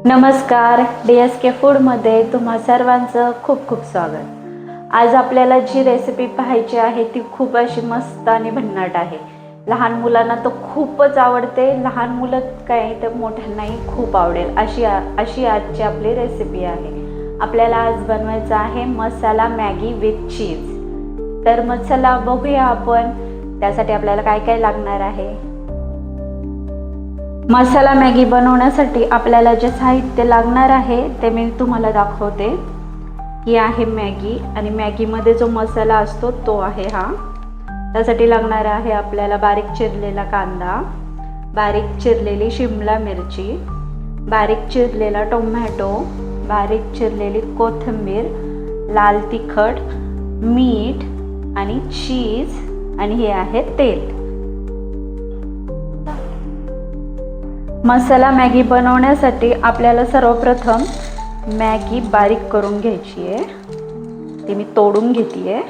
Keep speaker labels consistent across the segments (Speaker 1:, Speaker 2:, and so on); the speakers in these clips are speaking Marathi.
Speaker 1: नमस्कार, DSK फूडमध्ये तुम्हा सर्वांचं खूप खूप स्वागत। आज आपल्याला जी रेसिपी पाहायची आहे ती खूप अशी मस्त आणि भन्नाट आहे। लहान मुलांना तर खूपच आवडते, लहान मुलं काय तर मोठ्यांनाही खूप आवडेल अशी आजची आपली रेसिपी आहे। आपल्याला आज बनवायचं आहे मसाला मॅगी विथ चीज। तर मसाला बघूया आपण, त्यासाठी आपल्याला काय काय लागणार आहे। मसाला मॅगी बनवण्यासाठी आपल्याला जे साहित्य लागणार आहे ते मी तुम्हाला दाखवते। ही आहे मॅगी आणि मॅगीमध्ये जो मसाला असतो तो आहे हा। त्यासाठी लागणार आहे आपल्याला बारीक चिरलेला कांदा, बारीक चिरलेली शिमला मिरची, बारीक चिरलेला टोमॅटो, बारीक चिरलेली कोथिंबीर, लाल तिखट, मीठ आणि चीज आणि हे आहे तेल। मसाला मॅगी बनवण्यासाठी आपल्याला सर्वप्रथम मॅगी बारीक करून घ्यायची आहे। ती मी तोडून घेते आहे।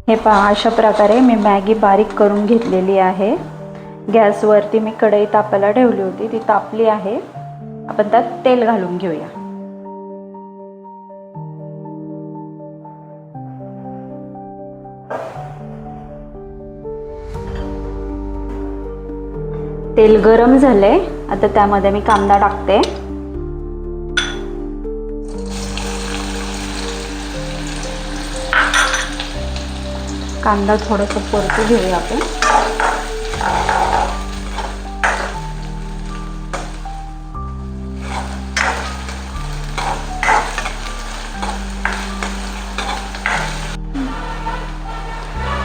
Speaker 1: हे पहा, अशा प्रकारे मी मॅगी बारीक करून घेतलेली आहे। गॅसवरती मी कढई तापायला ठेवली होती, ती तापली आहे। आपण त्यात तेल घालून घेऊया। तेल गरम झाले, आता त्यामध्ये मी कांदा टाकते। कांदा थोडासा परतू घेऊया आपण।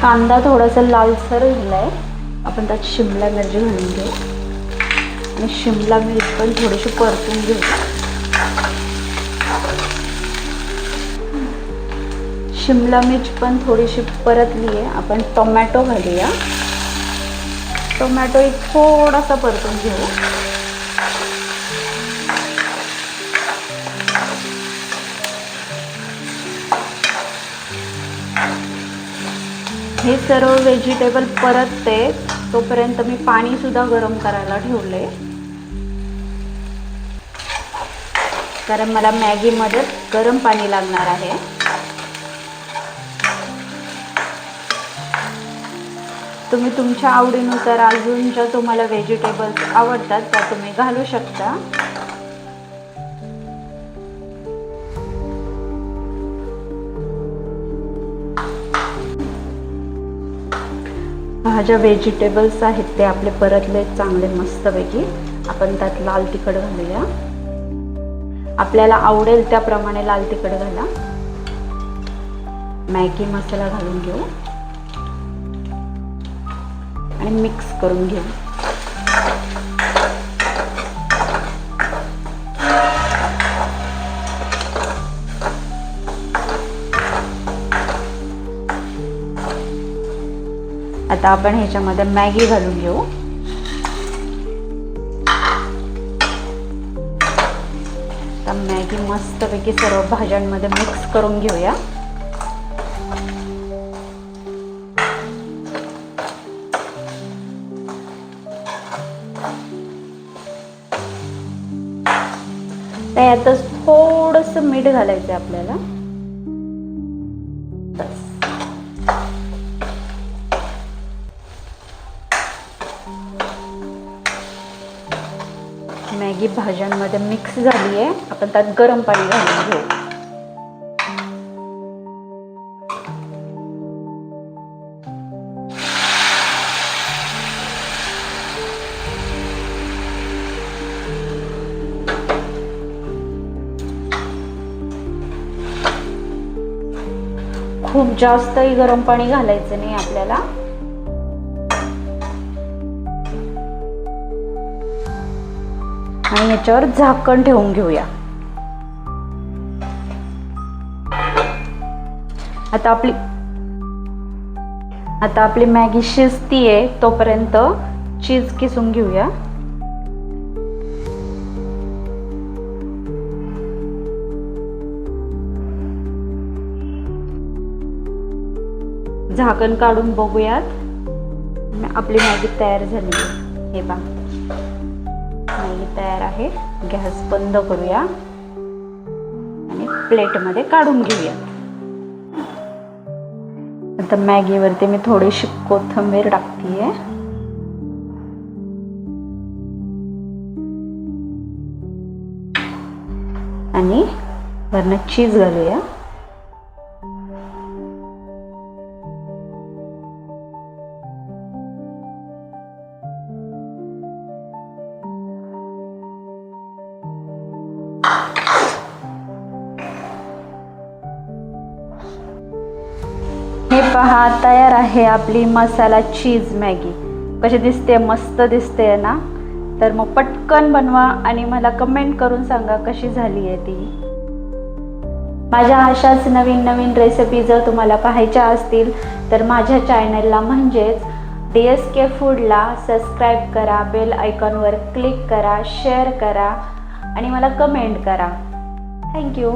Speaker 1: कांदा थोडासा लालसर झालाय, आपण त्यात शिमला मिरची घालून घेऊ आणि शिमला मिरची पण थोडीशी परतून घेऊ। शिमला मिरची पण थोडीशी परतली आहे, आपण टोमॅटो घालूया। टोमॅटो थोडासा परतून घेऊ। हे सर्व व्हेजिटेबल परतते तोपर्यंत मी पाणी सुद्धा गरम करायला ठेवले, कारण मला मॅगी मध्ये गरम पाणी लागणार आहे। तुम्ही तुमच्या आवडीनुसार अजून ज्या तुम्हाला व्हेजिटेबल्स आवडतात त्या तुम्ही घालू शकता। ज्या व्हेजिटेबल्स आहेत ते आपले परतले चांगले मस्तपैकी। आपण त्यात लाल तिखट घालूया, आपल्याला आवडेल त्याप्रमाणे लाल तिखट घाला। मॅगी मसाला घालून घेऊ आणि मिक्स करून घेऊ। आता आपण ह्याच्यामध्ये मॅगी घालून घेऊ। आता मॅगी मस्तपैकी सर्व भाज्यांमध्ये मिक्स करून घेऊया। त्यातच थोडंसं मीठ घालायचं आपल्याला, बस। मॅगी भाज्यांमध्ये मिक्स झाली आहे, आपण त्यात गरम पाणी घालून घेऊ। खूप जास्तही गरम पाणी घालायचं नाही आपल्याला। आणि याच्यावर झाकण ठेवून घेऊया। आता आपली मॅगी शिजतीये तोपर्यंत चीज किसून घेऊया। झाकण काढून बघूयात. आपली मॅगी तयार झाली आहे. हे पहा, मॅगी तयार आहे. गॅस बंद करूया आणि प्लेटमध्ये काढून घेऊया. आता मॅगीवरती मी थोडीशी कोथिंबीर टाकतीये. आणि वरनं चीज घालूया. हे पहा, तयार आहे आपली मसाला चीज मॅगी. कशी दिसते? मस्त दिसते ना? तर मग पटकन बनवा आणि मला कमेंट करून सांगा कशी झाली आहे ती. माझ्या अशाच नवीन नवीन रेसिपी जर तुम्हाला पाहायच्या असतील तर माझ्या चॅनलला म्हणजेच DSK फूडला सबस्क्राईब करा, बेल आयकॉनवर क्लिक करा, शेअर करा आणि मला कमेंट करा. थँक्यू.